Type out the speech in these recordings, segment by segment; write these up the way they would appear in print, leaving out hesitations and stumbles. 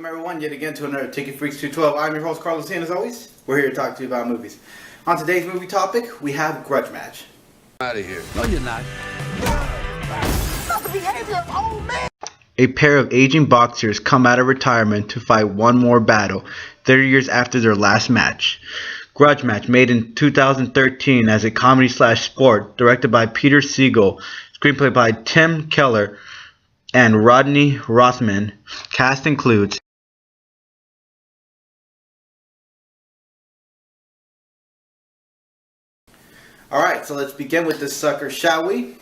Welcome everyone yet again to another Ticket Freaks 212. I'm your host Carlos, and as always, we're here to talk to you about movies. On today's movie topic, we have Grudge Match. Out of here. No, you're not. Not the behavior of old man. A pair of aging boxers come out of retirement to fight one more battle 30 years after their last match. Grudge Match, made in 2013 as a comedy/sport, directed by Peter Siegel, screenplay by Tim Keller and Rodney Rothman. Cast includes Alright, so let's begin with this sucker, shall we?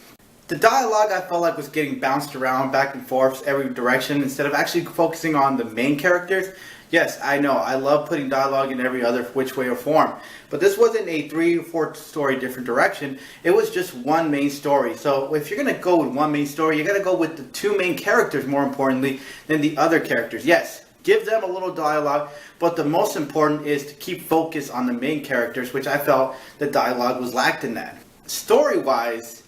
The dialogue I felt like was getting bounced around back and forth every direction instead of actually focusing on the main characters. Yes, I know, I love putting dialogue in every other which way or form. But this wasn't a 3 or 4 story different direction. It was just one main story. So if you're going to go with one main story, you got to go with the 2 main characters more importantly than the other characters. Yes, give them a little dialogue, but the most important is to keep focus on the main characters, which I felt the dialogue was lacked in that. Story-wise,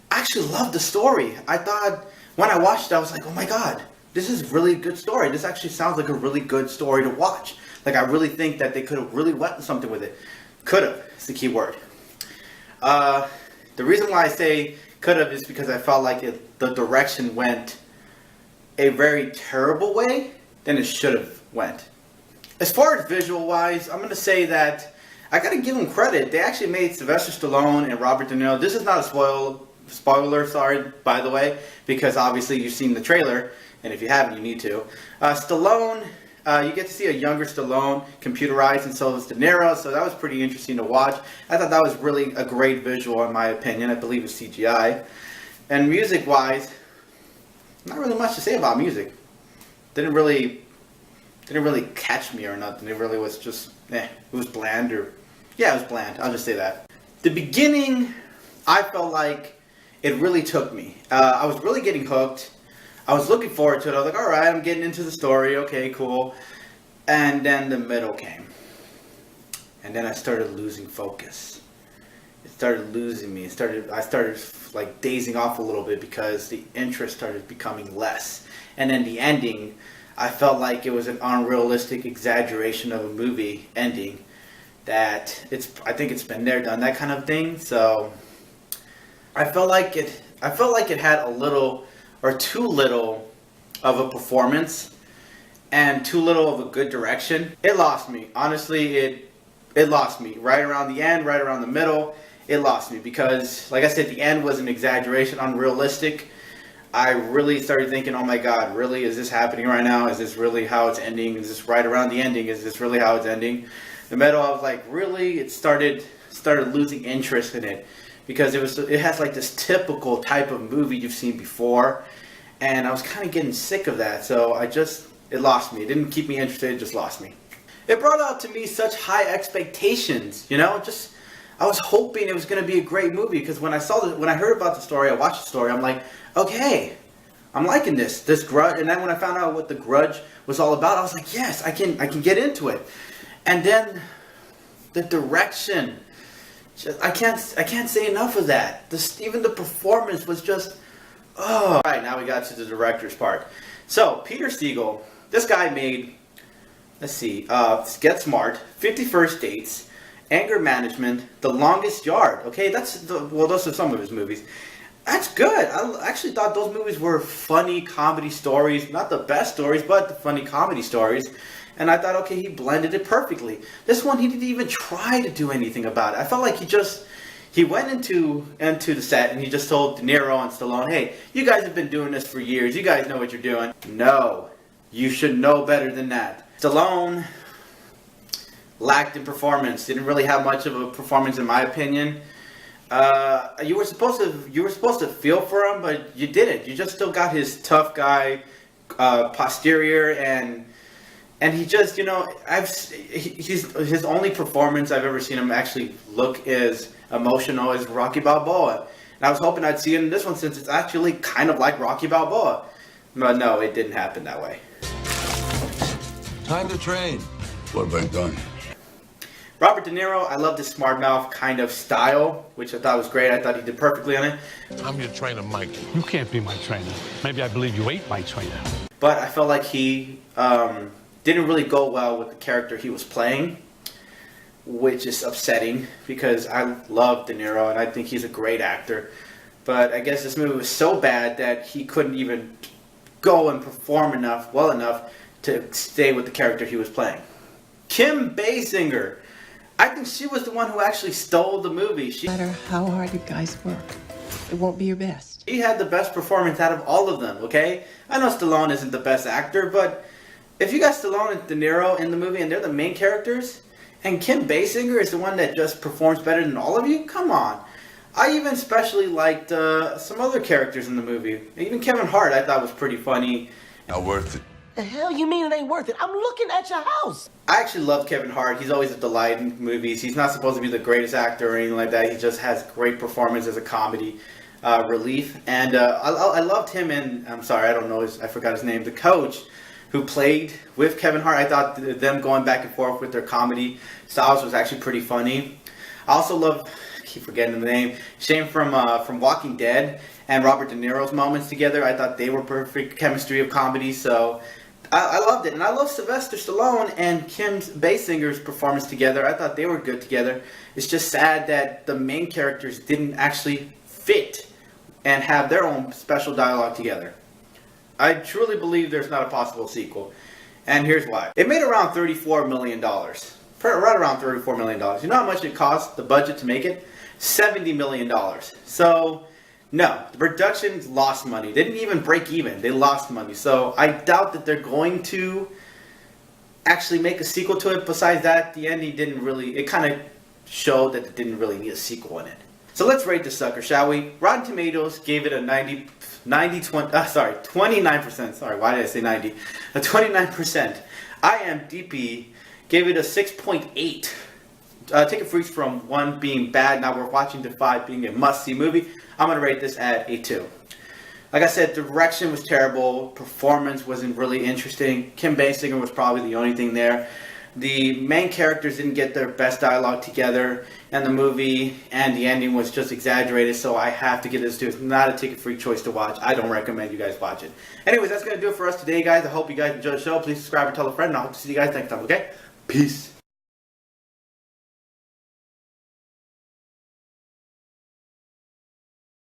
I actually loved the story. I thought, when I watched it, I was like, oh my god, this is really a good story. This actually sounds like a really good story to watch. Like, I really think that they could have really went something with it. Could have is the key word. The reason why I say could have is because I felt like the direction went a very terrible way than it should have went. As far as visual wise, I'm going to say that I got to give them credit. They actually made Sylvester Stallone and Robert De Niro. This is not a spoiler, sorry, by the way, because obviously you've seen the trailer, and if you haven't, you need to. Stallone, you get to see a younger Stallone computerized, and so is De Niro, so that was pretty interesting to watch. I thought that was really a great visual, in my opinion. I believe it's CGI. And music-wise, not really much to say about music. Didn't really catch me or nothing. It really was just, it was bland, or, yeah, it was bland. I'll just say that. The beginning, I felt like it really took me. I was really getting hooked. I was looking forward to it. I was like, alright, I'm getting into the story. Okay, cool. And then the middle came. And then I started losing focus. It started losing me. I started like dazing off a little bit because the interest started becoming less. And then the ending, I felt like it was an unrealistic exaggeration of a movie ending. That I think it's been there, done that kind of thing. So I felt like it had a little or too little of a performance and too little of a good direction. It lost me. Honestly, it lost me. Right around the end, right around the middle, it lost me because, like I said, the end was an exaggeration, unrealistic. I really started thinking, oh my god, really? Is this happening right now? Is this really how it's ending? Is this right around the ending? Is this really how it's ending? The middle, I was like, really? It started losing interest in it. Because it has like this typical type of movie you've seen before, and I was kind of getting sick of that, so it lost me. It didn't keep me interested, it just lost me. It brought out to me such high expectations, you know, I was hoping it was going to be a great movie, because when I heard about the story, I watched the story, I'm like, okay, I'm liking this Grudge, and then when I found out what the Grudge was all about, I was like, yes, I can get into it. And then the direction, I can't say enough of that. Even the performance was just, oh. Alright, now we got to the director's part. So, Peter Siegel, this guy made, let's see, Get Smart, 50 First Dates, Anger Management, The Longest Yard. Okay, those are some of his movies. That's good. I actually thought those movies were funny comedy stories. Not the best stories, but the funny comedy stories. And I thought, okay, he blended it perfectly. This one, he didn't even try to do anything about it. I felt like he went into the set and he just told De Niro and Stallone, hey, you guys have been doing this for years. You guys know what you're doing. No, you should know better than that. Stallone lacked in performance. Didn't really have much of a performance, in my opinion. You were supposed to feel for him, but you didn't. You just still got his tough guy posterior, and he just, you know, his only performance I've ever seen him actually look as emotional as Rocky Balboa. And I was hoping I'd see it in this one, since it's actually kind of like Rocky Balboa. But no, it didn't happen that way. Time to train. What have I done? Robert De Niro, I love the smart mouth kind of style, which I thought was great. I thought he did perfectly on it. I'm your trainer, Mike. You can't be my trainer. Maybe I believe you ate my trainer. But I felt like he didn't really go well with the character he was playing, which is upsetting because I love De Niro and I think he's a great actor. But I guess this movie was so bad that he couldn't even go and perform well enough to stay with the character he was playing. Kim Basinger. I think she was the one who actually stole the movie. No matter how hard you guys work, it won't be your best. She had the best performance out of all of them, okay? I know Stallone isn't the best actor, but if you got Stallone and De Niro in the movie and they're the main characters, and Kim Basinger is the one that just performs better than all of you, come on. I even especially liked some other characters in the movie. Even Kevin Hart I thought was pretty funny. Not worth it. The hell you mean it ain't worth it? I'm looking at your house. I actually love Kevin Hart. He's always a delight in movies. He's not supposed to be the greatest actor or anything like that. He just has great performance as a comedy relief. And I loved him in, I'm sorry, I forgot his name, the coach who played with Kevin Hart. I thought them going back and forth with their comedy styles was actually pretty funny. I also love, I keep forgetting the name, Shane from Walking Dead and Robert De Niro's moments together. I thought they were perfect chemistry of comedy, so I loved it. And I love Sylvester Stallone and Kim Basinger's performance together. I thought they were good together. It's just sad that the main characters didn't actually fit and have their own special dialogue together. I truly believe there's not a possible sequel. And here's why. It made around $34 million. Right around $34 million. You know how much it cost, the budget to make it? $70 million. So, no, the production lost money. They didn't even break even. They lost money. So I doubt that they're going to actually make a sequel to it. Besides that, the ending didn't really, it kind of showed that it didn't really need a sequel in it. So let's rate this sucker, shall we? Rotten Tomatoes gave it a 29%. Sorry, why did I say 90? A 29%. IMDb gave it a 6.8. Take a freeze from 1 being bad, not worth watching, to 5 being a must-see movie. I'm going to rate this at a 2. Like I said, direction was terrible. Performance wasn't really interesting. Kim Basinger was probably the only thing there. The main characters didn't get their best dialogue together in the movie, and the ending was just exaggerated, so I have to give this to. It's not a ticket-free choice to watch. I don't recommend you guys watch it. Anyways, that's going to do it for us today, guys. I hope you guys enjoyed the show. Please subscribe and tell a friend, and I hope to see you guys next time, okay? Peace.